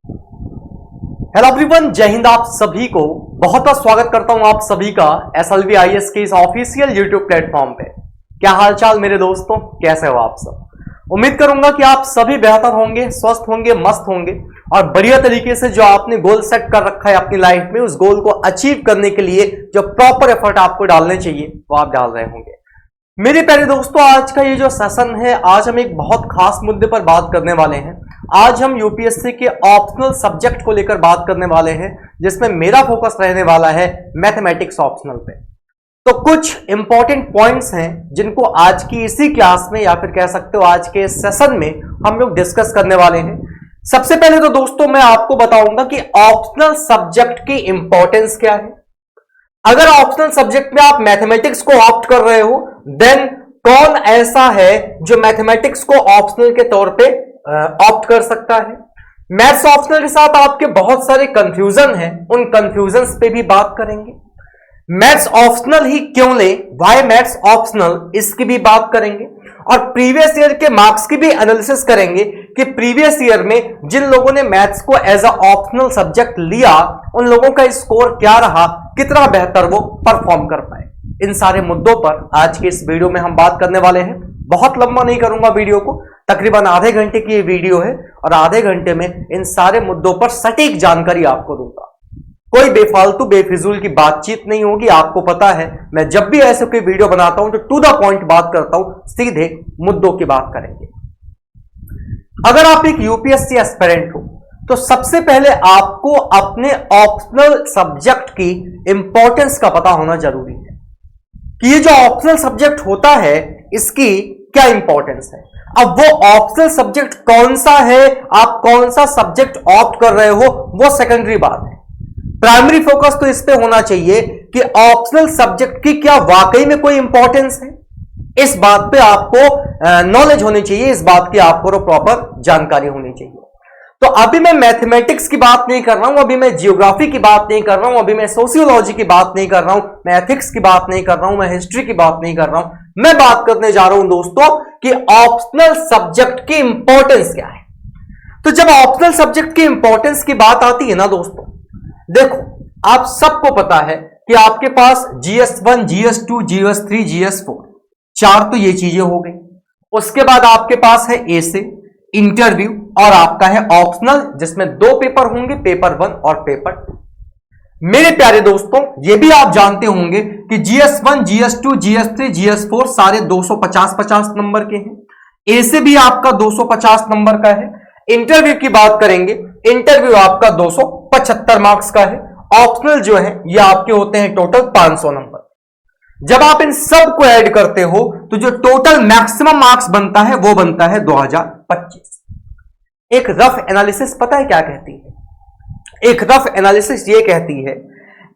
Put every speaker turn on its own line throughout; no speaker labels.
Hello everyone, जय हिंद। आप सभी को बहुत बहुत स्वागत करता हूं आप सभी का SLV IAS के इस ऑफिशियल यूट्यूब प्लेटफॉर्म पे। क्या हालचाल मेरे दोस्तों, कैसे हो आप सब। उम्मीद करूंगा कि आप सभी बेहतर होंगे, स्वस्थ होंगे, मस्त होंगे और बढ़िया तरीके से जो आपने गोल सेट कर रखा है अपनी लाइफ में, उस गोल को अचीव करने के लिए जो प्रॉपर एफर्ट आपको डालने चाहिए वो आप डाल रहे होंगे। मेरे प्यारे दोस्तों, आज का ये जो सेशन है, आज हम एक बहुत खास मुद्दे पर बात करने वाले हैं। आज हम यूपीएससी के ऑप्शनल सब्जेक्ट को लेकर बात करने वाले हैं, जिसमें मेरा फोकस रहने वाला है मैथमेटिक्स ऑप्शनल पे। तो कुछ इंपॉर्टेंट पॉइंट्स हैं जिनको आज की इसी क्लास में या फिर कह सकते हो आज के सेशन में हम लोग डिस्कस करने वाले हैं। सबसे पहले तो दोस्तों मैं आपको बताऊंगा कि ऑप्शनल सब्जेक्ट की इंपॉर्टेंस क्या है। अगर ऑप्शनल सब्जेक्ट में आप मैथमेटिक्स को ऑप्ट कर रहे हो, देन कौन ऐसा है जो मैथमेटिक्स को ऑप्शनल के तौर पे ऑप्ट कर सकता है। मैथ्स ऑप्शनल के साथ आपके बहुत सारे कंफ्यूजन हैं, उन कंफ्यूजन्स पे भी बात करेंगे। मैथ्स ऑप्शनल ही क्यों ले, व्हाई मैथ्स ऑप्शनल, इसकी भी बात करेंगे। और प्रीवियस ईयर के मार्क्स की भी एनालिसिस करेंगे कि प्रीवियस ईयर में जिन लोगों ने मैथ्स को एज अ ऑप्शनल सब्जेक्ट लिया, उन लोगों का स्कोर क्या रहा, कितना बेहतर वो परफॉर्म कर पाए। इन सारे मुद्दों पर आज के इस वीडियो में हम बात करने वाले हैं। बहुत लंबा नहीं करूंगा वीडियो को, तकरीबन आधे घंटे की ये वीडियो है और आधे घंटे में इन सारे मुद्दों पर सटीक जानकारी आपको दूंगा। कोई बेफालतू बेफिजूल की बातचीत नहीं होगी। आपको पता है मैं जब भी ऐसे कोई वीडियो बनाता हूं तो टू द पॉइंट बात करता हूं, सीधे मुद्दों की बात करेंगे। अगर आप एक यूपीएससी एस्पिरेंट हो तो सबसे पहले आपको अपने ऑप्शनल सब्जेक्ट की इंपॉर्टेंस का पता होना जरूरी है कि ये जो ऑप्शनल सब्जेक्ट होता है इसकी क्या इंपॉर्टेंस है। अब वो ऑप्शनल सब्जेक्ट कौन सा है, आप कौन सा सब्जेक्ट ऑप्ट कर रहे हो, वो सेकेंडरी बात है। प्राइमरी फोकस तो इस पे होना चाहिए कि ऑप्शनल सब्जेक्ट की क्या वाकई में कोई इंपॉर्टेंस है। इस बात पे आपको नॉलेज होनी चाहिए, इस बात की आपको प्रॉपर जानकारी होनी चाहिए। तो अभी मैं मैथमेटिक्स की बात नहीं कर रहा हूं, अभी मैं जियोग्राफी की बात नहीं कर रहा हूं, अभी मैं सोशियोलॉजी की बात नहीं कर रहा हूं, मैं एथिक्स की बात नहीं कर रहा हूं, मैं हिस्ट्री की बात नहीं कर रहा हूं। मैं बात करने जा रहा हूं दोस्तों कि ऑप्शनल सब्जेक्ट की इंपॉर्टेंस क्या है। तो जब ऑप्शनल सब्जेक्ट की इंपॉर्टेंस की बात आती है ना दोस्तों, देखो आप सबको पता है कि आपके पास GS1, GS2, GS3, GS4 चार तो ये चीजें हो गई। उसके बाद आपके पास है ए से इंटरव्यू और आपका है ऑप्शनल, जिसमें दो पेपर होंगे, पेपर 1 और पेपर 2। मेरे प्यारे दोस्तों, ये भी आप जानते होंगे कि GS1, GS2, GS3, GS4 सारे 250-50 नंबर के हैं। ए से भी आपका 250 नंबर का है। इंटरव्यू की बात करेंगे, इंटरव्यू आपका 275 मार्क्स का है। ऑप्शनल जो है ये आपके होते हैं टोटल 500 नंबर। जब आप इन सब को ऐड करते हो तो जो टोटल मैक्सिमम मार्क्स बनता है वो बनता है 2025। एक रफ एनालिसिस पता है क्या कहती है? एक रफ एनालिसिस ये कहती है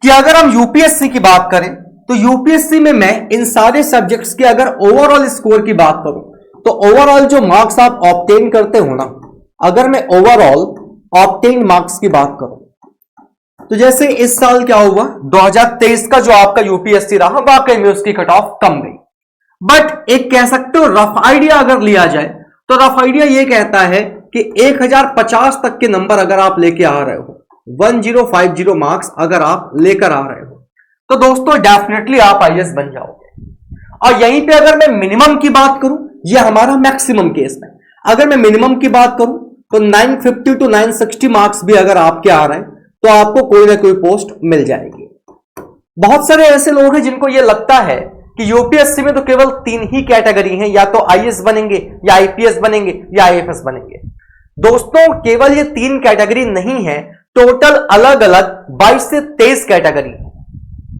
कि अगर हम यूपीएससी की बात करें तो यूपीएससी में मैं इन सारे सब्जेक्ट्स के अगर ओवरऑल स्कोर की बात करूं तो ओवरऑल जो मार्क्स आप ऑब्टेन करते हो ना, अगर मैं ओवरऑल ऑब्टेन मार्क्स की बात करूं तो जैसे इस साल क्या हुआ, 2023 का जो आपका यूपीएससी रहा, वाकई में उसकी कट ऑफ कम गई। बट एक कह सकते हो रफ आइडिया अगर लिया जाए तो रफ आइडिया ये कहता है कि 1050 तक के नंबर अगर आप लेके आ रहे हो, 1050 मार्क्स अगर आप लेकर आ रहे हो तो दोस्तों डेफिनेटली आप आईएएस बन जाओगे। और यहीं पे अगर मैं मिनिमम की बात करूं, ये हमारा मैक्सिमम केस है, अगर मैं मिनिमम की बात करूं तो 950 to 960 मार्क्स भी अगर आपके आ रहे हैं तो आपको कोई ना कोई पोस्ट मिल जाएगी। बहुत सारे ऐसे लोग हैं जिनको यह लगता है कि यूपीएससी में तो केवल 3 ही कैटेगरी हैं, या तो आईएएस बनेंगे या आईपीएस बनेंगे या आईएफएस बनेंगे। दोस्तों केवल ये 3 कैटेगरी नहीं है, टोटल अलग अलग 22 से 23 कैटेगरी है।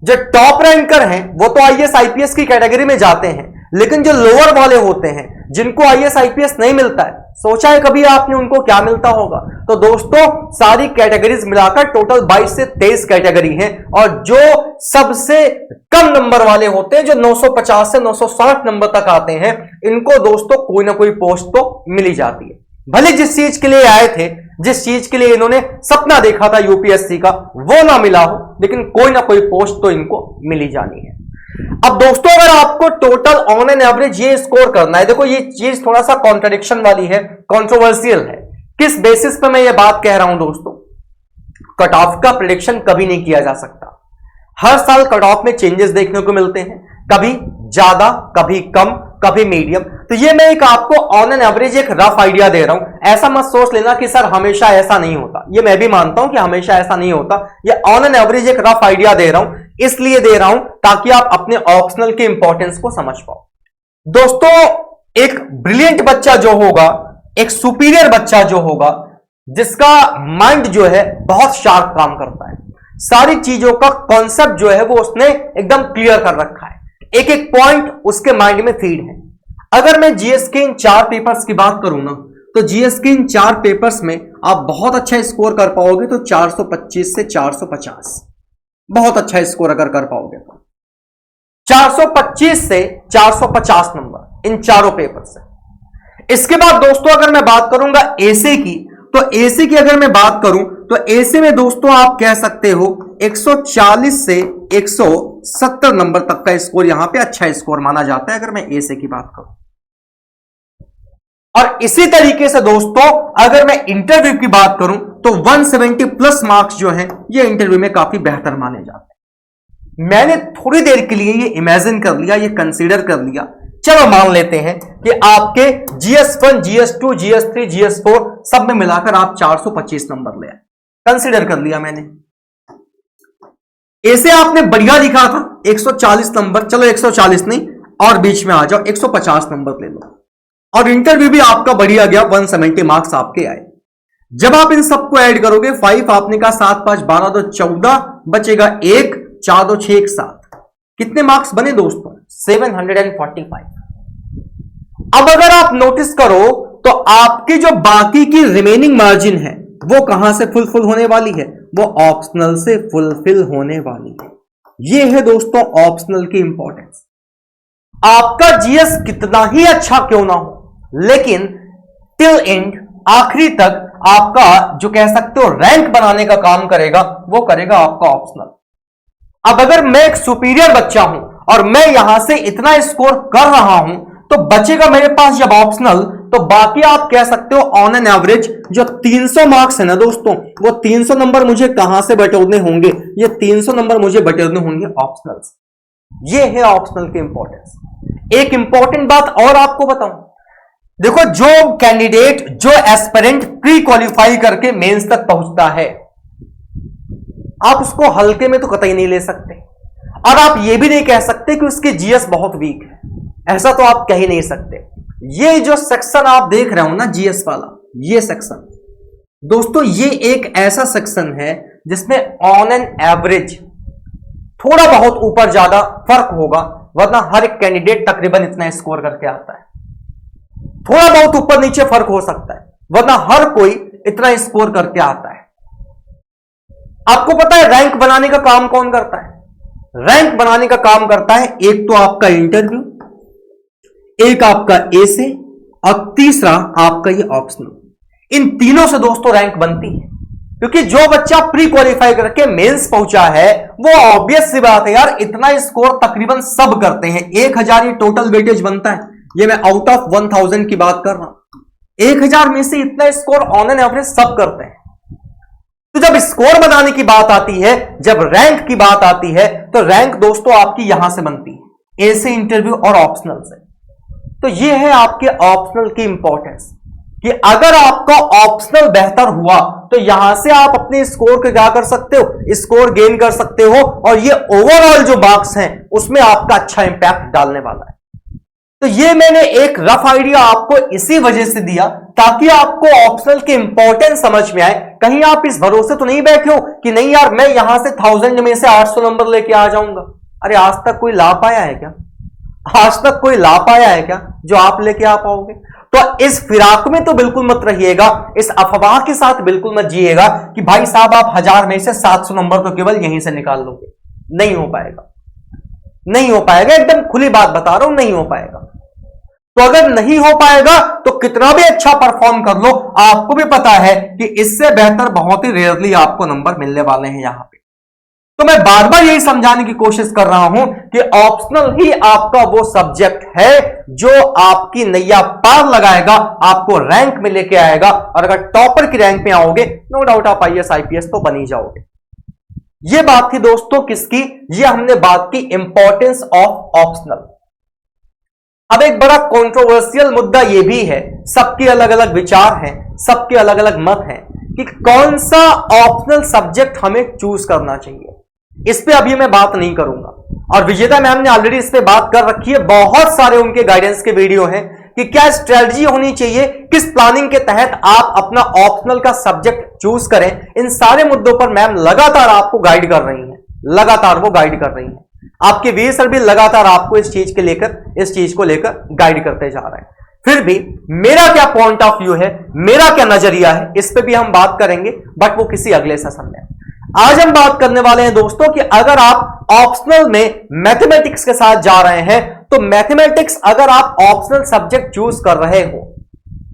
जो टॉप रैंकर हैं वो तो आईएएस आईपीएस की कैटेगरी में जाते हैं, लेकिन जो लोअर वाले होते हैं जिनको आईएएस आईपीएस नहीं मिलता है, सोचा है कभी आपने उनको क्या मिलता होगा? तो दोस्तों सारी कैटेगरीज मिलाकर टोटल 22 से 23 कैटेगरी हैं। और जो सबसे कम नंबर वाले होते हैं, जो 950 से 960 नंबर तक आते हैं, इनको दोस्तों कोई ना कोई पोस्ट तो मिली जाती है। भले जिस चीज के लिए आए थे, जिस चीज के लिए इन्होंने सपना देखा था यूपीएससी का, वो ना मिला हो, लेकिन कोई ना कोई पोस्ट तो इनको मिली जानी है। अब दोस्तों अगर आपको टोटल ऑन एन एवरेज ये स्कोर करना है, देखो ये चीज थोड़ा सा कॉन्ट्रडिक्शन वाली है, कंट्रोवर्शियल है। किस बेसिस पे मैं ये बात कह रहा हूं दोस्तों? कट ऑफ का प्रेडिक्शन कभी नहीं किया जा सकता। हर साल कट ऑफ में चेंजेस देखने को मिलते हैं, कभी ज्यादा, कभी कम, कभी मीडियम। तो ये मैं एक आपको ऑन एन एवरेज एक रफ आइडिया दे रहा हूं। ऐसा मत सोच लेना कि सर हमेशा ऐसा नहीं होता। ये मैं भी मानता हूं कि हमेशा ऐसा नहीं होता। ये ऑन एन एवरेज एक रफ आइडिया दे रहा हूं, इसलिए दे रहा हूं ताकि आप अपने ऑप्शनल के इंपॉर्टेंस को समझ पाओ। दोस्तों, एक ब्रिलियंट बच्चा जो होगा, एक सुपीरियर बच्चा जो होगा, जिसका माइंड जो है बहुत शार्प काम करता है, सारी चीजों का कॉन्सेप्ट जो है वो उसने एकदम क्लियर कर रखा है, एक एक पॉइंट उसके माइंड में फीड है। अगर मैं जीएस के इन 4 पेपर्स की बात करूं ना, तो जीएस के इन 4 पेपर्स में आप बहुत अच्छा स्कोर कर पाओगे तो 425 से 450, बहुत अच्छा स्कोर अगर कर पाओगे तो 425 से 450 नंबर इन चारों पेपर से। इसके बाद दोस्तों अगर मैं बात करूंगा एसे की, तो एसे की अगर मैं बात करूं तो एसे में दोस्तों आप कह सकते हो 140 से 170 नंबर तक का स्कोर यहां पे अच्छा स्कोर माना जाता है, अगर मैं एसे की बात करूं। और इसी तरीके से दोस्तों अगर मैं इंटरव्यू की बात करूं तो 170 प्लस मार्क्स जो हैं ये इंटरव्यू में काफी बेहतर माने जाते हैं। मैंने थोड़ी देर के लिए ये इमेजिन कर लिया, ये कंसीडर कर लिया, चलो मान लेते हैं कि आपके GS1, GS2, GS3, GS4 सब में मिलाकर आप 425 नंबर ले आए, कंसीडर कर लिया मैंने। ऐसे आपने बढ़िया लिखा था 140 नंबर, चलो 140 नहीं और बीच में आ जाओ 150 नंबर ले लो, और इंटरव्यू भी आपका बढ़िया गया, 170 मार्क्स आपके आए। जब आप इन सबको ऐड करोगे, 5 आपने कहा 7 5 12 2 14 बचेगा 1 4 2 6 1 7, कितने मार्क्स बने दोस्तों? 745। अब अगर आप नोटिस करो तो आपकी जो बाकी की रिमेनिंग मार्जिन है वो कहां से फुलफिल होने वाली है? वो ऑप्शनल से फुलफिल होने वाली है। ये है दोस्तों ऑप्शनल की इंपॉर्टेंस। आपका जीएस कितना ही अच्छा क्यों ना हो, लेकिन टिल एंड, आखिरी तक आपका जो कह सकते हो रैंक बनाने का काम करेगा, वो करेगा आपका ऑप्शनल। अब अगर मैं एक सुपीरियर बच्चा हूं और मैं यहां से इतना स्कोर कर रहा हूं, तो बचेगा मेरे पास जब ऑप्शनल, तो बाकी आप कह सकते हो ऑन एन एवरेज जो 300 मार्क्स है ना दोस्तों, वो 300 नंबर मुझे कहां से बटोरने होंगे? ये 300 नंबर मुझे बटोरने होंगे ऑप्शनल से। ये है ऑप्शनल की इंपॉर्टेंस। एक इंपॉर्टेंट बात और आपको बताऊं, देखो जो कैंडिडेट, जो एस्पिरेंट प्री क्वालिफाई करके मेंस तक पहुंचता है, आप उसको हल्के में तो कतई नहीं ले सकते, और आप ये भी नहीं कह सकते कि उसके जीएस बहुत वीक है, ऐसा तो आप कह ही नहीं सकते। ये जो सेक्शन आप देख रहे हो ना जीएस वाला, ये सेक्शन दोस्तों, ये एक ऐसा सेक्शन है जिसमें ऑन एन एवरेज थोड़ा बहुत ऊपर ज्यादा फर्क होगा, वरना हर एक कैंडिडेट तकरीबन इतना स्कोर करके आता है। थोड़ा बहुत ऊपर नीचे फर्क हो सकता है, वरना हर कोई इतना स्कोर करके आता है। आपको पता है रैंक बनाने का काम कौन करता है? रैंक बनाने का काम करता है एक तो आपका इंटरव्यू, एक आपका एसे, और तीसरा आपका ये ऑप्शनल। इन तीनों से दोस्तों रैंक बनती है, क्योंकि जो बच्चा प्री क्वालिफाई करके मेंस पहुंचा है वो ऑब्वियस सी बात है यार, इतना स्कोर तकरीबन सब करते हैं। 1000 ही टोटल वेटेज बनता है, ये मैं आउट ऑफ 1000 की बात कर रहा हूं। 1000 में से इतना स्कोर ऑन एन एवरेज सब करते हैं। तो जब स्कोर बनाने की बात आती है, जब रैंक की बात आती है, तो रैंक दोस्तों आपकी यहां से बनती है, एसे, इंटरव्यू और ऑप्शनल से। तो ये है आपके ऑप्शनल की इंपॉर्टेंस, कि अगर आपका ऑप्शनल बेहतर हुआ तो यहां से आप अपने स्कोर को क्या कर सकते हो? स्कोर गेन कर सकते हो, और ये ओवरऑल जो मार्क्स हैं उसमें आपका अच्छा इंपैक्ट डालने वाला है। तो ये मैंने एक रफ आइडिया आपको इसी वजह से दिया ताकि आपको ऑप्शनल की इंपॉर्टेंस समझ में आए। कहीं आप इस भरोसे तो नहीं बैठे हो कि नहीं यार मैं यहां से 1000 में से 800 नंबर लेके आ जाऊंगा। अरे आज तक कोई ला पाया है क्या? आज तक कोई ला पाया है क्या जो आप लेके आ पाओगे? तो इस फिराक में तो बिल्कुल मत रहिएगा, इस अफवाह के साथ बिल्कुल मत जिएगा कि भाई साहब आप 1000 में से 700 नंबर तो केवल यहीं से निकाल लोगे। नहीं हो पाएगा, नहीं हो पाएगा, एकदम खुली बात बता रहा हूं, नहीं हो पाएगा। तो अगर नहीं हो पाएगा तो कितना भी अच्छा परफॉर्म कर लो, आपको भी पता है कि इससे बेहतर बहुत ही रेयरली आपको नंबर मिलने वाले हैं यहां पे। तो मैं बार बार यही समझाने की कोशिश कर रहा हूं कि ऑप्शनल ही आपका वो सब्जेक्ट है जो आपकी नैया पार लगाएगा, आपको रैंक में लेके आएगा, और अगर टॉपर की रैंक में आओगे नो डाउट आप आईएएस आईपीएस तो बन ही जाओगे। ये बात थी दोस्तों किसकी, ये हमने बात की इंपॉर्टेंस ऑफ ऑप्शनल। अब एक बड़ा कंट्रोवर्शियल मुद्दा यह भी है, सबके अलग अलग विचार हैं, सबके अलग अलग मत हैं कि कौन सा ऑप्शनल सब्जेक्ट हमें चूज करना चाहिए। इस पे अभी मैं बात नहीं करूंगा, और विजेता मैम ने ऑलरेडी इस पे बात कर रखी है, बहुत सारे उनके गाइडेंस के वीडियो हैं कि क्या स्ट्रेटजी होनी चाहिए, किस प्लानिंग के तहत आप अपना ऑप्शनल का सब्जेक्ट चूज करें। इन सारे मुद्दों पर मैम लगातार आपको गाइड कर रही हैं, लगातार वो गाइड कर रही हैं। आपके वीर सर भी लगातार आपको इस चीज को लेकर गाइड करते जा रहे हैं। फिर भी मेरा क्या पॉइंट ऑफ व्यू है, मेरा क्या नजरिया है, इस पे भी हम बात करेंगे, बट वो किसी अगले सेशन में। आज हम बात करने वाले हैं दोस्तों कि अगर आप ऑप्शनल में मैथमेटिक्स के साथ जा रहे हैं, तो मैथमेटिक्स अगर आप ऑप्शनल सब्जेक्ट चूज कर रहे हो,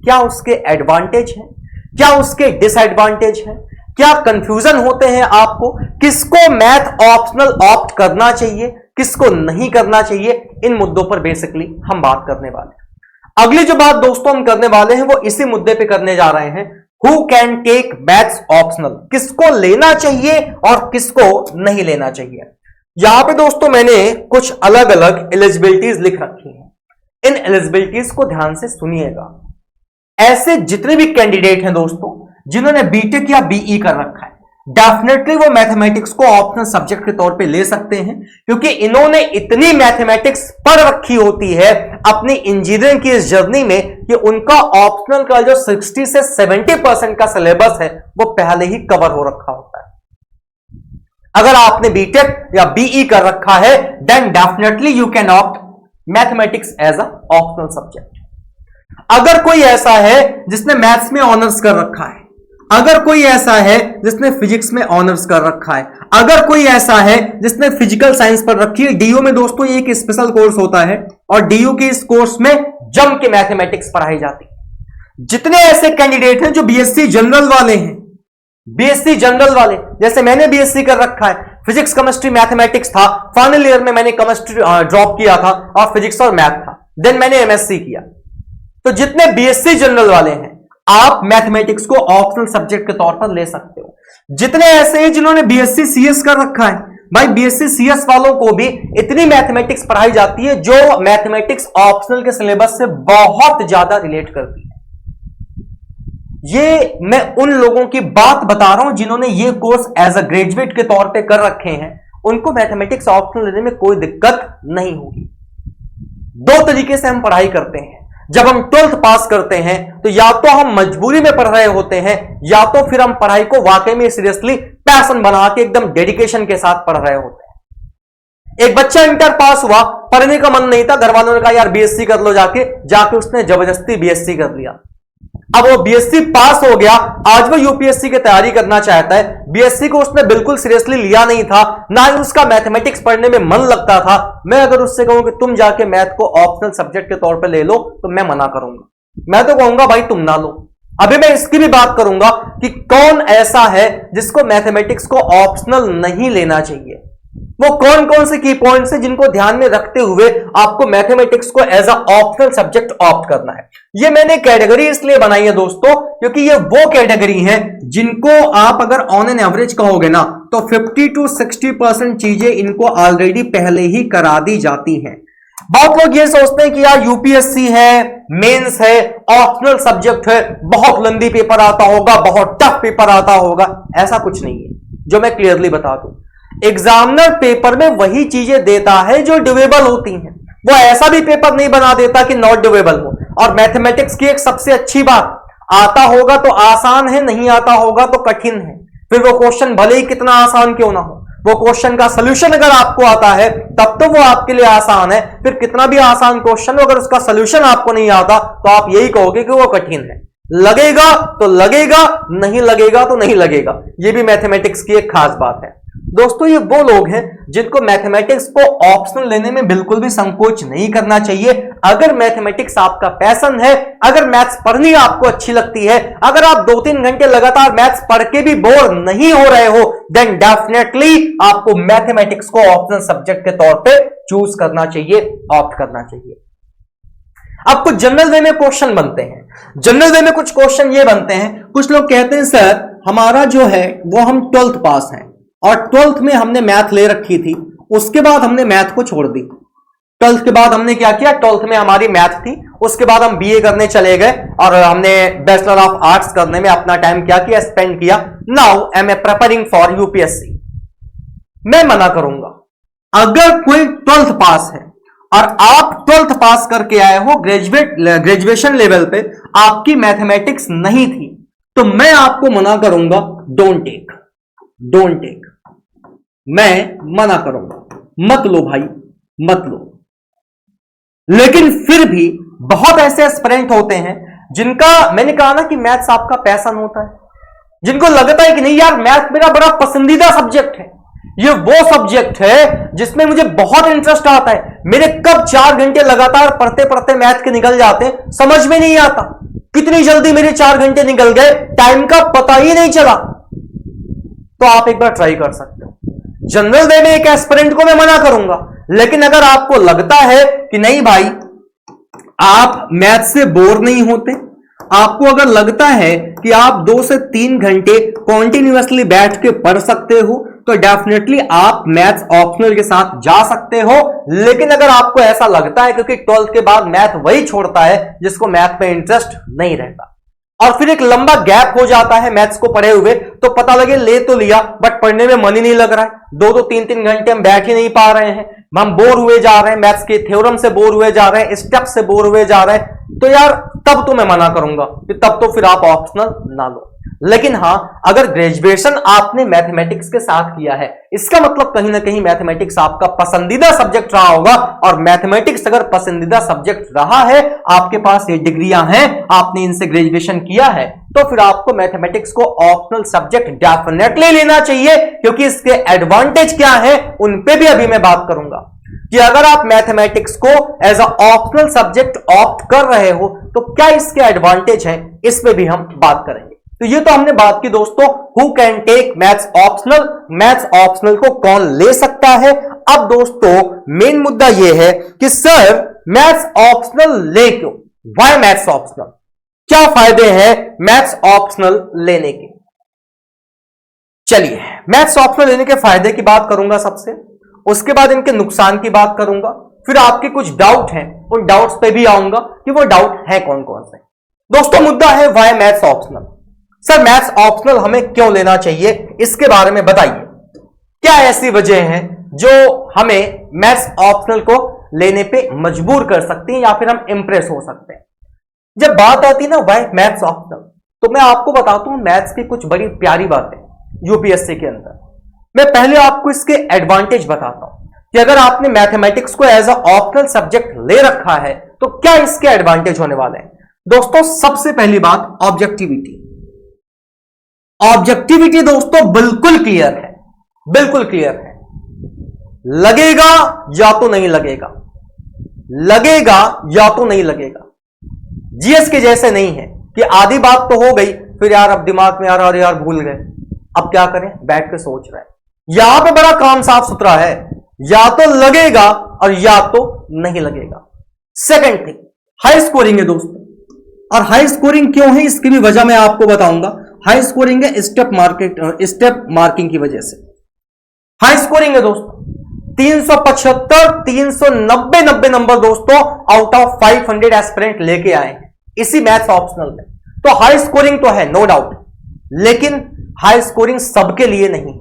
क्या उसके एडवांटेज हैं, क्या उसके डिसएडवांटेज हैं, क्या कंफ्यूजन होते हैं आपको, किसको मैथ ऑप्शनल ऑप्ट करना चाहिए, किसको नहीं करना चाहिए, इन मुद्दों पर बेसिकली हम बात करने वाले हैं। अगली जो बात दोस्तों हम करने वाले हैं वो इसी मुद्दे पे करने जा रहे हैं, who can take maths optional, किसको लेना चाहिए और किसको नहीं लेना चाहिए। यहां पे दोस्तों मैंने कुछ अलग अलग एलिजिबिलिटीज लिख रखी हैं, इन एलिजिबिलिटीज को ध्यान से सुनिएगा। ऐसे जितने भी कैंडिडेट हैं दोस्तों जिन्होंने बीटेक या बीई कर रखा है, डेफिनेटली वो मैथमेटिक्स को ऑप्शनल सब्जेक्ट के तौर पे ले सकते हैं, क्योंकि इन्होंने इतनी मैथमेटिक्स पढ़ रखी होती है अपनी इंजीनियरिंग की इस जर्नी में कि उनका ऑप्शनल का जो 60 से 70% का सिलेबस है वो पहले ही कवर हो रखा होता है। अगर आपने बीटेक या बीई कर रखा है then definitely you can opt mathematics as a optional subject. अगर कोई ऐसा है जिसने मैथ्स में ऑनर्स कर रखा है, अगर कोई ऐसा है जिसने फिजिक्स में ऑनर्स कर रखा है, अगर कोई ऐसा है जिसने फिजिकल साइंस पर रखी है, डीयू में दोस्तों ये एक स्पेशल कोर्स होता है और डीयू के इस कोर्स में जम के मैथमेटिक्स पढ़ाई जाती है। जितने ऐसे कैंडिडेट हैं जो बीएससी जनरल वाले हैं, बीएससी जनरल वाले, जैसे मैंने बीएससी कर रखा है, फिजिक्स केमिस्ट्री मैथमेटिक्स था, फाइनल ईयर में मैंने केमिस्ट्री ड्रॉप किया था और फिजिक्स और मैथ था, देन मैंने एमएससी किया। तो जितने बीएससी जनरल वाले हैं आप मैथमेटिक्स को ऑप्शनल सब्जेक्ट के तौर पर ले सकते हो। जितने ऐसे हैं जिन्होंने बीएससी सीएस कर रखा है, भाई बीएससी सीएस वालों को भी इतनी मैथमेटिक्स पढ़ाई जाती है जो मैथमेटिक्स ऑप्शनल के सिलेबस से बहुत ज्यादा रिलेट करती है। ये मैं उन लोगों की बात बता रहा हूं जिन्होंने ये कोर्स एज अ ग्रेजुएट के तौर पे कर रखे हैं, उनको मैथमेटिक्स ऑप्शनल लेने में कोई दिक्कत नहीं होगी। दो तरीके से हम पढ़ाई करते हैं। जब हम 12th पास करते हैं तो या तो हम मजबूरी में पढ़ रहे होते हैं, या तो फिर हम पढ़ाई को वाकई में सीरियसली पैशन बना के एकदम डेडिकेशन के साथ पढ़ रहे होते हैं। एक बच्चा इंटर पास हुआ, पढ़ने का मन नहीं था, घर वालों ने कहा यार बीएससी कर लो, जाके उसने जबरदस्ती बीएससी कर लिया। अब वो बीएससी पास हो गया, आज वो यूपीएससी की तैयारी करना चाहता है। बीएससी को उसने बिल्कुल सीरियसली लिया नहीं था, ना ही उसका मैथमेटिक्स पढ़ने में मन लगता था। मैं अगर उससे कहूं कि तुम जाके मैथ को ऑप्शनल सब्जेक्ट के तौर पे ले लो तो मैं मना करूंगा, मैं तो कहूंगा भाई तुम ना लो। अभी मैं इसकी भी बात करूंगा कि कौन ऐसा है जिसको मैथमेटिक्स को ऑप्शनल नहीं लेना चाहिए, वो कौन कौन से की पॉइंट्स हैं जिनको ध्यान में रखते हुए आपको मैथमेटिक्स को as a optional subject opt करना है। ये मैंने कैटेगरी इसलिए बनाई है दोस्तों क्योंकि ये वो कैटेगरी है जिनको आप अगर ऑन एन एवरेज कहोगे ना तो 50 to 60% चीजें इनको ऑलरेडी पहले ही करा दी जाती हैं। बहुत लोग ये सोचते हैं कि यार यूपीएससी है, मेंस है, ऑप्शनल सब्जेक्ट है, बहुत लंबी पेपर आता होगा, बहुत टफ पेपर आता होगा। ऐसा कुछ नहीं है, जो मैं क्लियरली बता दूं। एग्जामिनर पेपर में वही चीजें देता है जो डुएबल होती हैं, वो ऐसा भी पेपर नहीं बना देता कि नॉट डुएबल हो। और मैथमेटिक्स की एक सबसे अच्छी बात, आता होगा तो आसान है, नहीं आता होगा तो कठिन है। फिर वो क्वेश्चन भले ही कितना आसान क्यों ना हो, वो क्वेश्चन का सोल्यूशन अगर आपको आता है तब तो वो आपके लिए आसान है। फिर कितना भी आसान क्वेश्चन हो, अगर उसका सोल्यूशन आपको नहीं आता तो आप यही कहोगे कि वो कठिन है। लगेगा तो लगेगा, नहीं लगेगा तो नहीं लगेगा। ये भी मैथमेटिक्स की एक खास बात है। दोस्तों ये वो लोग हैं जिनको मैथमेटिक्स को ऑप्शनल लेने में बिल्कुल भी संकोच नहीं करना चाहिए। अगर मैथमेटिक्स आपका पैशन है, अगर मैथ्स पढ़नी आपको अच्छी लगती है, अगर आप 2-3 घंटे लगातार मैथ्स पढ़ के भी बोर नहीं हो रहे हो, देन डेफिनेटली आपको मैथमेटिक्स को ऑप्शनल सब्जेक्ट के तौर पे चूज करना चाहिए, ऑप्ट करना चाहिए। अब कुछ जनरल वे में क्वेश्चन बनते हैं। जनरल वे में कुछ क्वेश्चन ये बनते हैं, कुछ लोग कहते हैं सर हमारा जो है वो हम 12th पास हैं और 12th में हमने मैथ ले रखी थी, उसके बाद हमने मैथ को छोड़ दी। 12th के बाद हमने क्या किया, 12th में हमारी मैथ थी, उसके बाद हम बीए करने चले गए और हमने बैचलर ऑफ आर्ट्स करने में अपना टाइम क्या किया, स्पेंड किया। Now I am preparing for UPSC. मैं मना करूंगा, अगर कोई 12th पास है और आप 12th पास करके आए हो, ग्रेजुएशन लेवल पे आपकी मैथमेटिक्स नहीं थी, तो मैं आपको मना करूंगा, डोंट टेक। मैं मना करूंगा, मत लो भाई, मत लो। लेकिन फिर भी बहुत ऐसे एस्पिरेंट होते हैं जिनका, मैंने कहा ना कि मैथ्स आपका पैशन होता है, जिनको लगता है कि नहीं यार मैथ मेरा बड़ा पसंदीदा सब्जेक्ट है, ये वो सब्जेक्ट है जिसमें मुझे बहुत इंटरेस्ट आता है। मेरे कब 4 घंटे लगातार पढ़ते पढ़ते मैथ के निकल जाते हैं, समझ में नहीं आता कितनी जल्दी मेरे 4 घंटे निकल गए, टाइम का पता ही नहीं चला। तो आप एक बार ट्राई कर सकते हो। जनरल वे में एक एस्पिरेंट को मैं मना करूंगा, लेकिन अगर आपको लगता है कि नहीं भाई आप मैथ से बोर नहीं होते, आपको अगर लगता है कि आप 2 से 3 घंटे कॉन्टिन्यूअसली बैठ के पढ़ सकते हो, तो डेफिनेटली आप मैथ्स ऑप्शनल के साथ जा सकते हो। लेकिन अगर आपको ऐसा लगता है, क्योंकि 12th के बाद मैथ वही छोड़ता है जिसको मैथ में इंटरेस्ट नहीं रहता, और फिर एक लंबा गैप हो जाता है मैथ्स को पढ़े हुए, तो पता लगे ले तो लिया बट पढ़ने में मन ही नहीं लग रहा है, 2-2 3-3 घंटे हम बैठ ही नहीं पा रहे हैं, हम बोर हुए जा रहे हैं, मैथ्स के थ्योरम से बोर हुए जा रहे हैं, स्टेप से बोर हुए जा रहे हैं, तो यार तब तो मैं मना करूंगा कि तब तो फिर आप ऑप्शनल ना लो। लेकिन हां, अगर ग्रेजुएशन आपने मैथमेटिक्स के साथ किया है, इसका मतलब कहीं ना कहीं मैथमेटिक्स आपका पसंदीदा सब्जेक्ट रहा होगा, और मैथमेटिक्स अगर पसंदीदा सब्जेक्ट रहा है, आपके पास ये डिग्रियां हैं, आपने इनसे ग्रेजुएशन किया है, तो फिर आपको मैथमेटिक्स को ऑप्शनल सब्जेक्ट डेफिनेटली लेना चाहिए, क्योंकि इसके एडवांटेज क्या है उन पे भी अभी मैं बात करूंगा कि अगर आप मैथमेटिक्स को as a optional subject opt कर रहे हो तो क्या इसके एडवांटेज हैं, इस पे भी हम बात करेंगे। तो ये तो हमने बात की दोस्तों, who can take maths optional, maths optional को कौन ले सकता है। अब दोस्तों मेन मुद्दा ये है कि सर मैथ्स ऑप्शनल ले क्यों, व्हाई मैथ्स ऑप्शनल, क्या फायदे हैं मैथ्स ऑप्शनल लेने के। चलिए मैथ्स ऑप्शनल लेने के फायदे की बात करूंगा सबसे, उसके बाद इनके नुकसान की बात करूंगा, फिर आपके कुछ डाउट हैं उन डाउट्स पे भी आऊंगा कि वो डाउट है कौन कौन से। दोस्तों मुद्दा है why maths optional. Sir maths optional हमें क्यों लेना चाहिए, इसके बारे में बताइए। क्या ऐसी वजह है जो हमें मैथ्स ऑप्शनल को लेने पे मजबूर कर सकती है या फिर हम इंप्रेस हो सकते हैं। जब बात आती है ना व्हाई मैथ्स ऑप्शनल, तो मैं आपको बताता हूं मैथ्स की कुछ बड़ी प्यारी बातें यूपीएससी के अंदर। मैं पहले आपको इसके एडवांटेज बताता हूं कि अगर आपने मैथमेटिक्स को एज अ ऑप्शनल सब्जेक्ट ले रखा है तो क्या इसके एडवांटेज होने वाले हैं। दोस्तों सबसे पहली बात ऑब्जेक्टिविटी। ऑब्जेक्टिविटी दोस्तों बिल्कुल क्लियर है, बिल्कुल क्लियर है। लगेगा या तो नहीं लगेगा, लगेगा या तो नहीं लगेगा। जीएस के जैसे नहीं है कि आधी बात तो हो गई फिर यार अब दिमाग में आ रहा, अरे यार भूल गए, अब क्या करें, बैठ के सोच रहे हैं। यहां पे बड़ा काम साफ सुथरा है, या तो लगेगा और या तो नहीं लगेगा। सेकंड थिंग, हाई स्कोरिंग है दोस्तों, और हाई स्कोरिंग क्यों है इसकी भी वजह मैं आपको बताऊंगा। हाई स्कोरिंग है स्टेप मार्किंग की वजह से हाई स्कोरिंग है दोस्तों। 375 390 नंबर दोस्तों आउट ऑफ 500 एस्पिरेंट लेके आए हैं इसी मैथ्स ऑप्शनल में। तो हाई स्कोरिंग तो है नो डाउट, लेकिन हाई स्कोरिंग सबके लिए नहीं,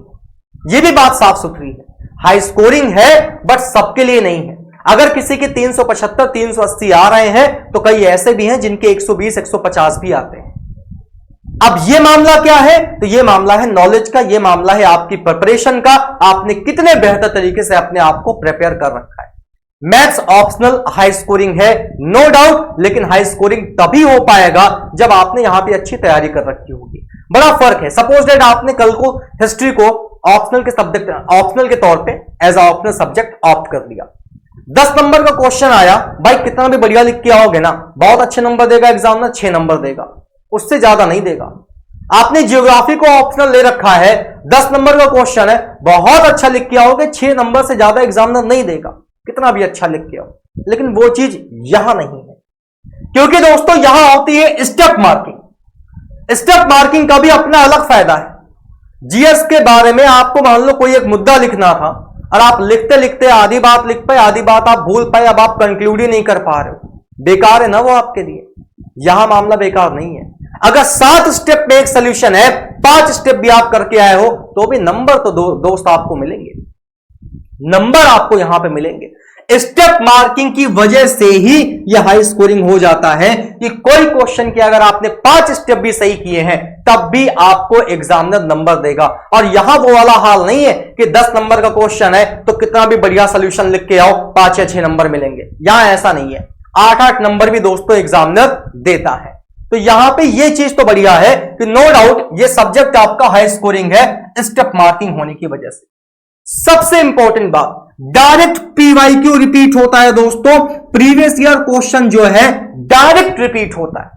यह भी बात साफ सुथरी है। हाई स्कोरिंग है बट सबके लिए नहीं है। अगर किसी के 375 380 आ रहे हैं तो कई ऐसे भी हैं जिनके 120 150 भी आते हैं। अब यह मामला क्या है, तो यह मामला है नॉलेज का, यह मामला है आपकी प्रिपरेशन का, आपने कितने बेहतर तरीके से अपने आप को प्रिपेयर कर रखा है। मैथ्स ऑप्शनल हाई स्कोरिंग है नो डाउट, लेकिन हाई स्कोरिंग तभी हो पाएगा जब आपने यहां पे अच्छी तैयारी कर रखी होगी। बड़ा फर्क है। सपोज दैट आपने कल को हिस्ट्री को ऑप्शनल के तौर पे एज ऑप्शनल सब्जेक्ट ऑप्ट कर लिया। 10 नंबर का क्वेश्चन आया, भाई कितना भी बढ़िया लिख के आओगे ना, बहुत अच्छे नंबर देगा एग्जामिनर, 6 नंबर देगा, उससे ज्यादा नहीं देगा। आपने ज्योग्राफी को ऑप्शनल ले रखा है, 10 नंबर का क्वेश्चन है, बहुत अच्छा लिख के आओगे, 6 नंबर से ज्यादा एग्जामिनर नहीं देगा, कितना भी अच्छा लिख के आओ। लेकिन वो चीज यहां नहीं है, क्योंकि दोस्तों यहां होती है स्टेप मार्किंग। स्टेप मार्किंग का भी अपना अलग फायदा है। जीएस के बारे में आपको मान लो कोई एक मुद्दा लिखना था और आप लिखते लिखते आधी बात लिख पाए, आधी बात आप भूल पाए, अब आप कंक्लूड ही नहीं कर पा रहे हो, बेकार है ना वो आपके लिए। यहां मामला बेकार नहीं है। अगर 7 स्टेप में एक सोल्यूशन है, 5 स्टेप भी आप करके आए हो तो भी नंबर तो दोस्त आपको मिलेंगे, नंबर आपको यहां पे मिलेंगे। स्टेप मार्किंग की वजह से ही यह हाई स्कोरिंग हो जाता है कि कोई क्वेश्चन के अगर आपने 5 स्टेप भी सही किए हैं तब भी आपको एग्जामिनर नंबर देगा। और यहां वो वाला हाल नहीं है कि 10 नंबर का क्वेश्चन है तो कितना भी बढ़िया सोल्यूशन लिख के आओ 5 या 6 नंबर मिलेंगे, यहां ऐसा नहीं है। 8-8 नंबर भी दोस्तों एग्जामिनर देता है। तो यहां पे ये चीज तो बढ़िया है कि नो डाउट ये सब्जेक्ट आपका हाई स्कोरिंग है स्टेप मार्किंग होने की वजह से। सबसे इंपॉर्टेंट बात, डायरेक्ट पीवाईक्यू रिपीट होता है दोस्तों। प्रीवियस ईयर क्वेश्चन जो है डायरेक्ट रिपीट होता है,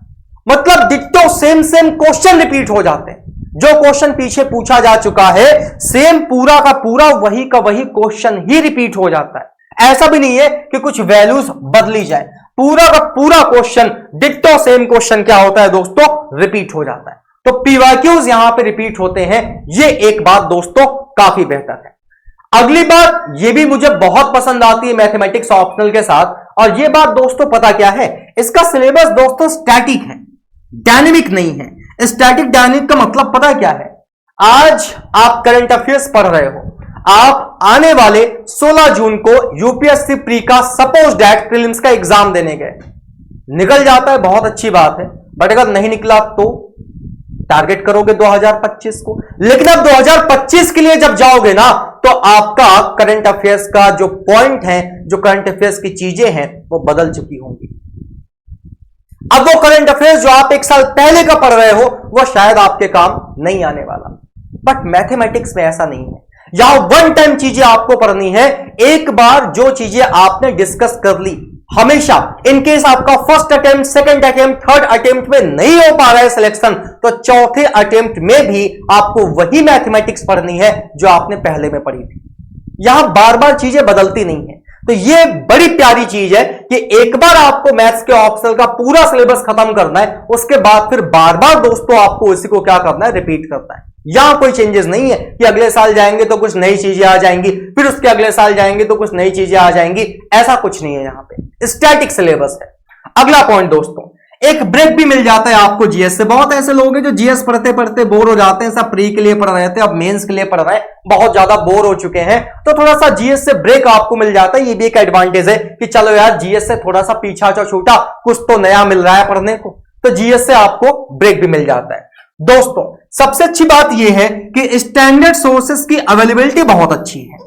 मतलब डिट्टो सेम क्वेश्चन रिपीट हो जाते हैं। जो क्वेश्चन पीछे पूछा जा चुका है सेम पूरा का पूरा वही का वही क्वेश्चन ही रिपीट हो जाता है। ऐसा भी नहीं है कि कुछ वैल्यूज बदली जाए, पूरा का पूरा क्वेश्चन डिट्टो सेम क्वेश्चन क्या होता है दोस्तों, रिपीट हो जाता है। तो पीवाईक्यूज यहां पे रिपीट होते हैं, ये एक बात दोस्तों काफी बेहतर है। अगली बात ये भी मुझे बहुत पसंद आती है मैथमेटिक्स ऑप्शनल के साथ, और ये बात दोस्तों पता क्या है, इसका सिलेबस दोस्तों स्टैटिक है, डायनेमिक नहीं है। स्टैटिक डायनेमिक का मतलब पता क्या है, आज आप करंट अफेयर्स पढ़ रहे हो, आप आने वाले 16 जून को यूपीएससी प्री का सपोज दैट प्रीलिम्स का एग्जाम देने गए, निकल जाता है बहुत अच्छी बात है, बट अगर नहीं निकला तो टारगेट करोगे 2025 को। लेकिन अब 2025 के लिए जब जाओगे ना तो आपका करंट अफेयर्स का जो पॉइंट है, जो करंट अफेयर्स की चीजें हैं वो बदल चुकी होंगी। अब वो करंट अफेयर्स जो आप 1 साल पहले का पढ़ रहे हो वो शायद आपके काम नहीं आने वाला। बट मैथमेटिक्स में ऐसा नहीं है, यहां वन टाइम चीजें आपको पढ़नी है। एक बार जो चीजें आपने डिस्कस कर ली, हमेशा इनकेस आपका first attempt, second attempt, third attempt में नहीं हो पा रहा है सिलेक्शन, तो चौथे अटेम्प्ट में भी आपको वही मैथमेटिक्स पढ़नी है जो आपने पहले में पढ़ी थी। यहां बार बार चीजें बदलती नहीं है। तो ये बड़ी प्यारी चीज है कि एक बार आपको मैथ्स के ऑप्शनल का पूरा सिलेबस खत्म करना है, उसके बाद फिर बार बार दोस्तों आपको इसी को क्या करना है, रिपीट करना है। यहां कोई चेंजेस नहीं है कि अगले साल जाएंगे तो कुछ नई चीजें आ जाएंगी, फिर उसके अगले साल जाएंगे तो कुछ नई चीजें आ जाएंगी, ऐसा कुछ नहीं है। यहां पे स्टैटिक सिलेबस है। अगला पॉइंट दोस्तों, एक ब्रेक भी मिल जाता है आपको जीएस से। बहुत ऐसे लोग हैं जो जीएस पढ़ते पढ़ते बोर हो जाते हैं, सब प्री के लिए पढ़ रहे थे, अब मेंस के लिए पढ़ रहे हैं, बहुत ज्यादा बोर हो चुके हैं, तो थोड़ा सा जीएस से ब्रेक आपको मिल जाता है। ये भी एक एडवांटेज है कि चलो यार जीएस से थोड़ा सा पीछा छूटा, कुछ तो नया मिल रहा है पढ़ने को, तो जीएस से आपको ब्रेक भी मिल जाता है। दोस्तों सबसे अच्छी बात यह है कि स्टैंडर्ड सोर्सेस की अवेलेबिलिटी बहुत अच्छी है।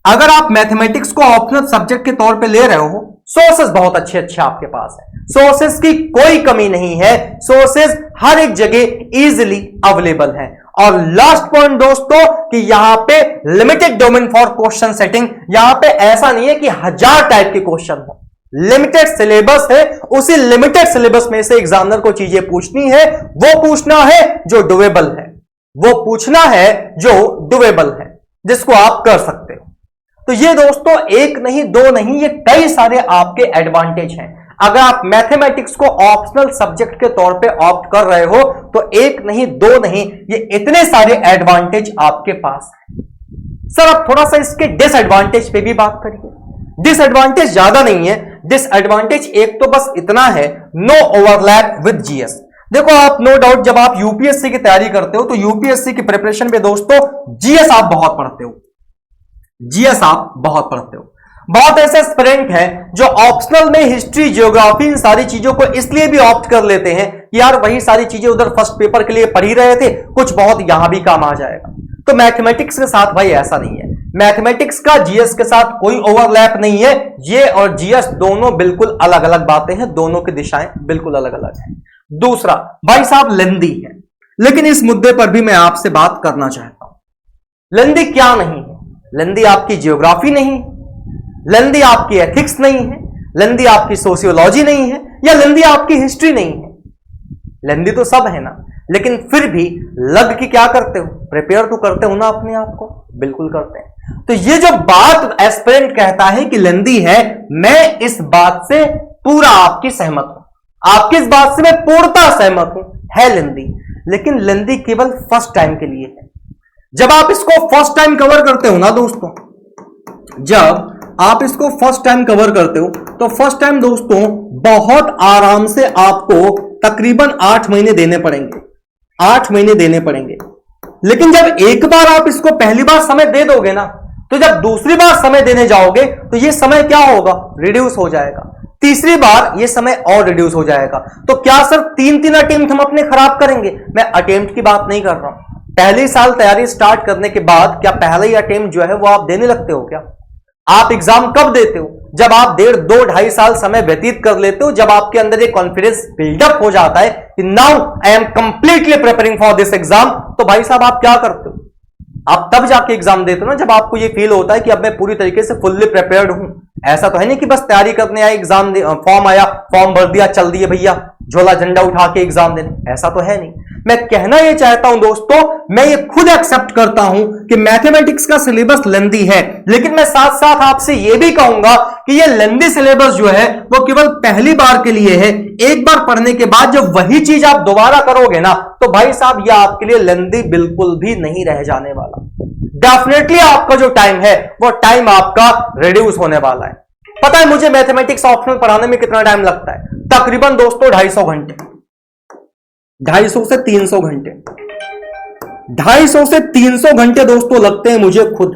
अगर आप मैथमेटिक्स को ऑप्शनल सब्जेक्ट के तौर पे ले रहे हो, सोर्सेस बहुत अच्छे अच्छे आपके पास है, सोर्सेस की कोई कमी नहीं है, सोर्सेस हर एक जगह इजीली अवेलेबल है। और लास्ट पॉइंट दोस्तों कि यहां पे limited domain for question setting, यहां पे ऐसा नहीं है कि 1000 टाइप के क्वेश्चन हो, लिमिटेड सिलेबस है, उसी लिमिटेड सिलेबस में से एग्जामिनर को चीजें पूछनी है, वो पूछना है जो डुएबल है, वो पूछना है जो डुएबल है, जिसको आप कर सकते हो। तो ये दोस्तों एक नहीं दो नहीं, ये कई सारे आपके एडवांटेज हैं। अगर आप मैथमेटिक्स को ऑप्शनल सब्जेक्ट के तौर पे ऑप्ट कर रहे हो तो एक नहीं दो नहीं, ये इतने सारे एडवांटेज आपके पास है। सर अब थोड़ा सा इसके डिसएडवांटेज पे भी बात करिए। डिसएडवांटेज ज्यादा नहीं है, डिसएडवांटेज एक तो बस इतना है, नो ओवरलैप विद जीएस। देखो आप नो डाउट जब आप यूपीएससी की तैयारी करते हो तो यूपीएससी की प्रिपरेशन में दोस्तों जीएस आप बहुत पढ़ते हो, जीएस आप बहुत पढ़ते हो। बहुत ऐसे एस्पिरेंट हैं जो ऑप्शनल में हिस्ट्री, ज्योग्राफी, इन सारी चीजों को इसलिए भी ऑप्ट कर लेते हैं कि यार वही सारी चीजें उधर फर्स्ट पेपर के लिए पढ़ ही रहे थे, कुछ बहुत यहां भी काम आ जाएगा। तो मैथमेटिक्स के साथ भाई ऐसा नहीं है, मैथमेटिक्स का जीएस के साथ कोई ओवरलैप नहीं है। ये और जीएस दोनों बिल्कुल अलग अलग बातें हैं, दोनों की दिशाएं बिल्कुल अलग अलग हैं। दूसरा भाई साहब लेंदी है, लेकिन इस मुद्दे पर भी मैं आपसे बात करना चाहता हूं। लेंदी क्या नहीं है? लेंदी आपकी जियोग्राफी नहीं है, लेंदी आपकी एथिक्स नहीं है, लेंदी आपकी सोशियोलॉजी नहीं है, या लेंदी आपकी हिस्ट्री नहीं है। लेंदी तो सब है ना, लेकिन फिर भी लग के क्या करते हो? प्रिपेयर तो करते हो ना अपने आप को? बिल्कुल करते हैं। तो ये जो बात एस्पिरेंट कहता है कि लेंदी है, मैं इस बात से पूरा आपकी सहमत हूं, आपकी इस बात से मैं पूर्णतः सहमत हूं, है लेंदी। लेकिन लेंदी केवल फर्स्ट टाइम के लिए है। जब आप इसको फर्स्ट टाइम कवर करते हो ना दोस्तों, जब आप इसको फर्स्ट टाइम कवर करते हो तो फर्स्ट टाइम दोस्तों बहुत आराम से आपको तकरीबन 8 महीने देने पड़ेंगे, 8 महीने देने पड़ेंगे। लेकिन जब एक बार आप इसको पहली बार समय दे दोगे ना, तो जब दूसरी बार समय देने जाओगे तो ये समय क्या होगा? रिड्यूस हो जाएगा। तीसरी बार ये समय और रिड्यूस हो जाएगा। तो क्या सर 3-3 अटेम्प्ट हम अपने खराब करेंगे? मैं अटेम्प्ट की बात नहीं कर रहा हूं। पहले साल तैयारी स्टार्ट करने के बाद क्या पहला ही अटेम्प्ट जो है वो आप देने लगते हो क्या? आप एग्जाम कब देते हो? जब आप 1.5-2-2.5 साल समय व्यतीत कर लेते हो, जब आपके अंदर एक कॉन्फिडेंस बिल्डअप हो जाता है कि now I am completely preparing for this exam, तो भाई साहब आप क्या करते हो? आप तब जाके एग्जाम देते हो ना जब आपको ये फील होता है कि अब मैं पूरी तरीके से फुल्ली प्रिपेयर्ड हूं। ऐसा तो है नहीं कि बस तैयारी करने आए, एग्जाम फॉर्म आया, फॉर्म भर दिया, चल दिए भैया झोला झंडा उठा के एग्जाम देने, ऐसा तो है नहीं। मैं कहना यह चाहता हूं दोस्तों, मैं ये खुद एक्सेप्ट करता हूं कि मैथमेटिक्स का सिलेबस लेंदी है, लेकिन मैं साथ साथ आपसे यह भी कहूंगा कि ये लेंदी सिलेबस जो है वो केवल पहली बार के लिए है। एक बार पढ़ने के बाद जब वही चीज आप दोबारा करोगे ना, तो भाई साहब यह आपके लिए लेंदी बिल्कुल भी नहीं रह जाने वाला। डेफिनेटली आपका जो टाइम है वो टाइम आपका रिड्यूस होने वाला है। पता है मुझे मैथमेटिक्स ऑप्शनल पढ़ाने में कितना टाइम लगता है? तकरीबन दोस्तों 250 घंटे, 250 से 300 घंटे, 250 से 300 घंटे दोस्तों लगते हैं मुझे खुद।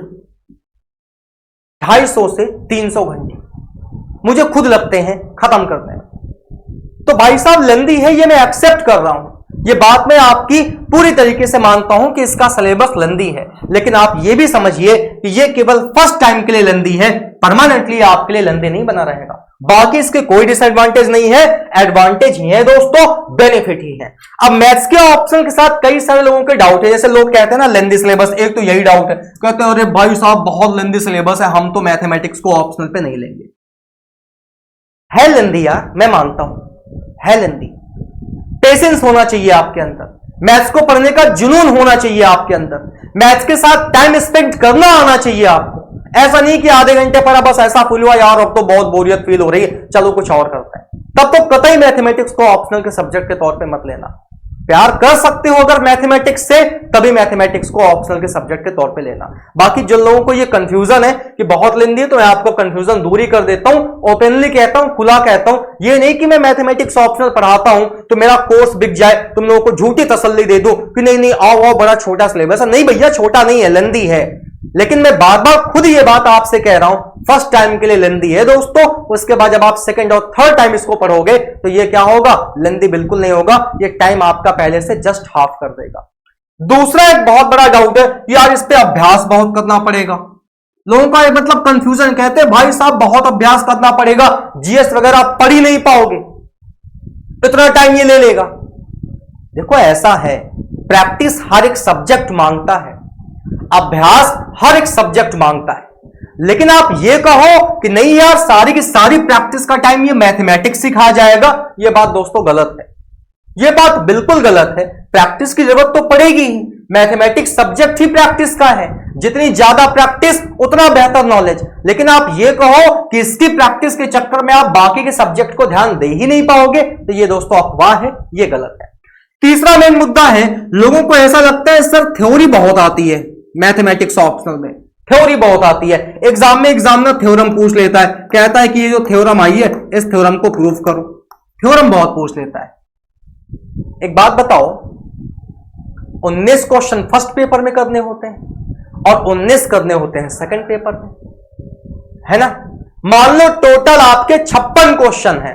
250 से 300 घंटे मुझे खुद लगते हैं खत्म करने में। तो भाई साहब लेंदी है, ये मैं एक्सेप्ट कर रहा हूं, ये बात मैं आपकी पूरी तरीके से मानता हूं कि इसका सिलेबस लेंदी है, लेकिन आप ये भी समझिए कि ये केवल फर्स्ट टाइम के लिए लेंदी है, परमानेंटली आपके लिए लेंदी नहीं बना रहेगा। बाकी इसके कोई डिसएडवांटेज नहीं है, एडवांटेज ही है दोस्तों, बेनिफिट ही है। अब मैथ्स के ऑप्शन के साथ कई सारे लोगों के डाउट है, जैसे लोग कहते हैं ना लेंदी सिलेबस, एक तो यही डाउट है, कहते हैं अरे भाई साहब बहुत लेंदी सिलेबस है, हम तो मैथमेटिक्स को ऑप्शनल पे नहीं लेंगे। है लेंदी यार, मैं मानता हूं है लेंदी। पेशेंस होना चाहिए आपके अंदर, मैथ्स को पढ़ने का जुनून होना चाहिए आपके अंदर, मैथ्स के साथ टाइम स्पेंड करना आना चाहिए आपको। ऐसा नहीं कि आधे घंटे पढ़ा बस ऐसा फील हुआ यार अब तो बहुत बोरियत फील हो रही है, चलो कुछ और करते हैं, तब तो कतई मैथमेटिक्स को ऑप्शनल के सब्जेक्ट के तौर पे मत लेना। प्यार कर सकते हो अगर मैथमेटिक्स से, तभी मैथमेटिक्स को ऑप्शनल के सब्जेक्ट के तौर पे लेना। बाकी जिन लोगों को ये कंफ्यूजन है कि बहुत लेंदी है, तो मैं आपको कंफ्यूजन दूरी कर देता हूं, ओपनली कहता हूं, खुला कहता हूं, ये नहीं कि मैं मैथमेटिक्स ऑप्शनल पढ़ाता हूं तो मेरा कोर्स बिक जाए, तुम लोगों को झूठी तसल्ली दे दूं कि नहीं नहीं आओ आओ बड़ा छोटा सिलेबस है। नहीं भैया छोटा नहीं है, लेंदी है, लेकिन मैं बार बार खुद ये बात आपसे कह रहा हूं, फर्स्ट टाइम के लिए लेंदी है दोस्तों। उसके बाद जब आप सेकंड और थर्ड टाइम इसको पढ़ोगे तो ये क्या होगा? लेंदी बिल्कुल नहीं होगा, ये टाइम आपका पहले से जस्ट हाफ कर देगा। दूसरा एक बहुत बड़ा डाउट है यार, इस पे अभ्यास बहुत करना पड़ेगा। लोगों का मतलब कंफ्यूजन, कहते हैं भाई साहब बहुत अभ्यास करना पड़ेगा, जीएस वगैरह आप पढ़ ही नहीं पाओगे, इतना टाइम ये ले लेगा। देखो ऐसा है, प्रैक्टिस हर एक सब्जेक्ट मांगता है, अभ्यास हर एक सब्जेक्ट मांगता है, लेकिन आप ये कहो कि नहीं यार सारी की सारी प्रैक्टिस का टाइम ये मैथमेटिक्स सिखा जाएगा, ये बात दोस्तों गलत है, ये बात बिल्कुल गलत है। प्रैक्टिस की जरूरत तो पड़ेगी ही, मैथमेटिक्स सब्जेक्ट ही प्रैक्टिस का है, जितनी ज्यादा प्रैक्टिस उतना बेहतर नॉलेज। लेकिन आप ये कहो कि इसकी प्रैक्टिस के चक्कर में आप बाकी के सब्जेक्ट को ध्यान दे ही नहीं पाओगे, तो ये दोस्तों अफवाह है, ये गलत है। तीसरा मेन मुद्दा है, लोगों को ऐसा लगता है सर थ्योरी बहुत आती है मैथमेटिक्स ऑप्शनल में, थ्योरी बहुत आती है, एग्जाम में एग्जामिनर थ्योरम पूछ लेता है, कहता है कि ये जो थ्योरम आई है इस थ्योरम को प्रूफ करो, थ्योरम बहुत पूछ लेता है। एक बात बताओ, 19 क्वेश्चन फर्स्ट पेपर में करने होते हैं और 19 करने होते हैं सेकंड पेपर में, है ना? मान लो टोटल आपके 56 क्वेश्चन है,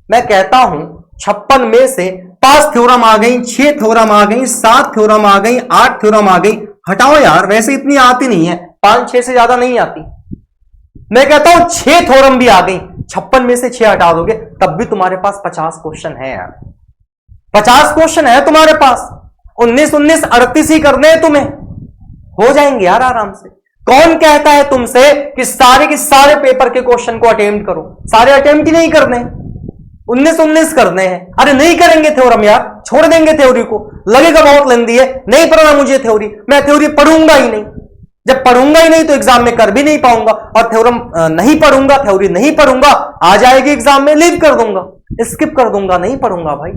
मैं कहता हूं 56 में से 5 थ्योरम आ गई, 6 थ्योरम आ गई, 7 थ्योरम आ गई, 8 थ्योरम आ गई, हटाओ यार वैसे इतनी आती नहीं है, 5-6 से ज्यादा नहीं आती। मैं कहता हूं 6 थ्योरम भी आ गई, 56 में से 6 हटा दोगे तब भी तुम्हारे पास 50 क्वेश्चन है यार, 50 क्वेश्चन है तुम्हारे पास, 19-19 38 ही करने हैं तुम्हें, हो जाएंगे यार आराम से। कौन कहता है तुमसे कि सारे के सारे पेपर के क्वेश्चन को अटेम्प्ट करो? सारे अटेम्प्ट ही नहीं करने, 19-19 करने हैं। अरे नहीं करेंगे थ्योरम यार, छोड़ देंगे थ्योरी को। लगेगा बहुत लेंदी है, नहीं पढ़ना मुझे थ्योरी, मैं थ्योरी पढ़ूंगा ही नहीं। जब पढ़ूंगा ही नहीं तो एग्जाम में कर भी नहीं पाऊंगा, और थ्योरम नहीं पढ़ूंगा, थ्योरी नहीं पढ़ूंगा, आ जाएगी एग्जाम में, लीव कर दूंगा, स्किप कर दूंगा, नहीं पढ़ूंगा भाई।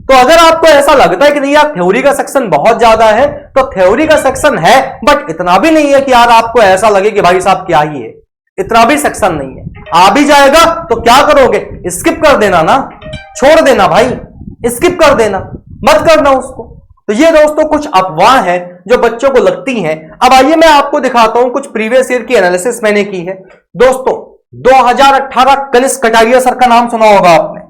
तो अगर आपको ऐसा लगता है कि नहीं यार थ्योरी का सेक्शन बहुत ज्यादा है, तो थ्योरी का सेक्शन है, बट इतना भी नहीं है कि यार आपको ऐसा लगे कि भाई साहब क्या ही है, इतना भी सेक्शन नहीं है। आ भी जाएगा तो क्या करोगे? स्किप कर देना ना, छोड़ देना भाई, स्किप कर देना, मत करना उसको। तो ये दोस्तों कुछ अफवाह है जो बच्चों को लगती हैं। अब आइए मैं आपको दिखाता हूं, कुछ प्रीवियस ईयर की एनालिसिस मैंने की है दोस्तों। 2018 कनिष्क कटारिया सर का नाम सुना होगा आपने।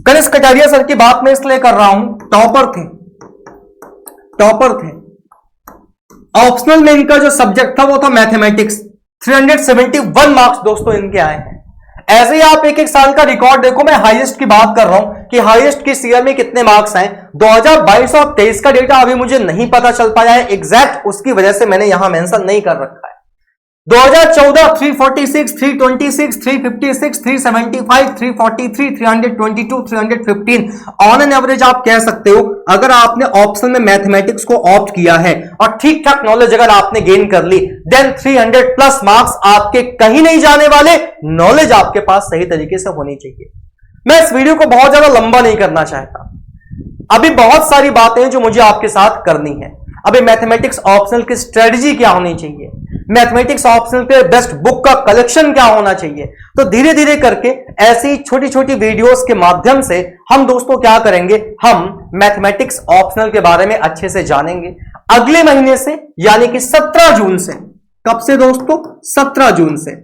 कनिष्क कटारिया सर की बात मैं इसलिए कर रहा हूं, टॉपर थे। ऑप्शनल में इनका जो सब्जेक्ट था वो था मैथमेटिक्स। 371 मार्क्स दोस्तों इनके आए हैं। ऐसे ही आप एक एक साल का रिकॉर्ड देखो, मैं हाईएस्ट की बात कर रहा हूं कि हाईएस्ट किस ईयर में कितने मार्क्स आए। 2022 और 23 का डेटा अभी मुझे नहीं पता चल पाया है एग्जैक्ट, उसकी वजह से मैंने यहां मेंशन नहीं कर रखा है। 2014 346, 326, 356, 375, 343, 322, 315 ऑन एन एवरेज आप कह सकते हो। अगर आपने ऑप्शन में मैथमेटिक्स को ऑप्ट किया है और ठीक ठाक नॉलेज अगर आपने गेन कर ली, देन 300 प्लस मार्क्स आपके कहीं नहीं जाने वाले। नॉलेज आपके पास सही तरीके से होनी चाहिए। मैं इस वीडियो को बहुत ज्यादा लंबा नहीं करना चाहता, अभी बहुत सारी बातें जो मुझे आपके साथ करनी है। अभी मैथमेटिक्स ऑप्शनल की स्ट्रेटजी क्या होनी चाहिए, मैथमेटिक्स ऑप्शनल पे बेस्ट बुक का कलेक्शन क्या होना चाहिए। तो धीरे धीरे करके ऐसी छोटी छोटी वीडियोस के माध्यम से हम दोस्तों क्या करेंगे, हम मैथमेटिक्स ऑप्शनल के बारे में अच्छे से जानेंगे। अगले महीने से यानी कि 17 जून से, कब से दोस्तों? 17 जून से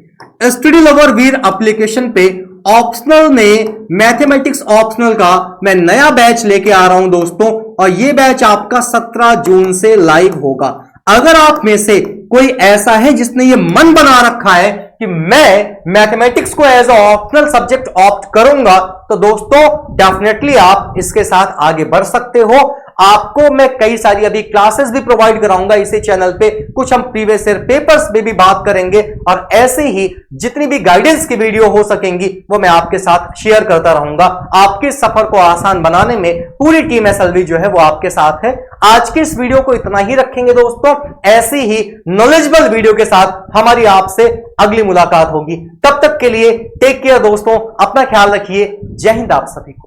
स्टडी लवर वीर एप्लीकेशन पे ऑप्शनल में मैथमेटिक्स ऑप्शनल का मैं नया बैच लेके आ रहा हूं दोस्तों, और ये बैच आपका 17 जून से लाइव होगा। अगर आप में से कोई ऐसा है जिसने ये मन बना रखा है कि मैं मैथमेटिक्स को as a optional subject opt करूंगा, तो दोस्तों डेफिनेटली आप इसके साथ आगे बढ़ सकते हो। आपको मैं कई सारी अभी क्लासेस भी प्रोवाइड कराऊंगा इसी चैनल पे। कुछ हम प्रीवियस ईयर पेपर्स पे भी बात करेंगे, और ऐसे ही जितनी भी गाइडेंस की वीडियो हो सकेंगी वो मैं आपके साथ शेयर करता रहूंगा। आपके सफर को आसान बनाने में पूरी टीम एसएलवी जो है वो आपके साथ है। आज के इस वीडियो को इतना ही रखेंगे दोस्तों। ऐसी ही नॉलेजेबल वीडियो के साथ हमारी आपसे अगली मुलाकात होगी। तब तक के लिए टेक केयर दोस्तों, अपना ख्याल रखिए। जय हिंद आप सभी को।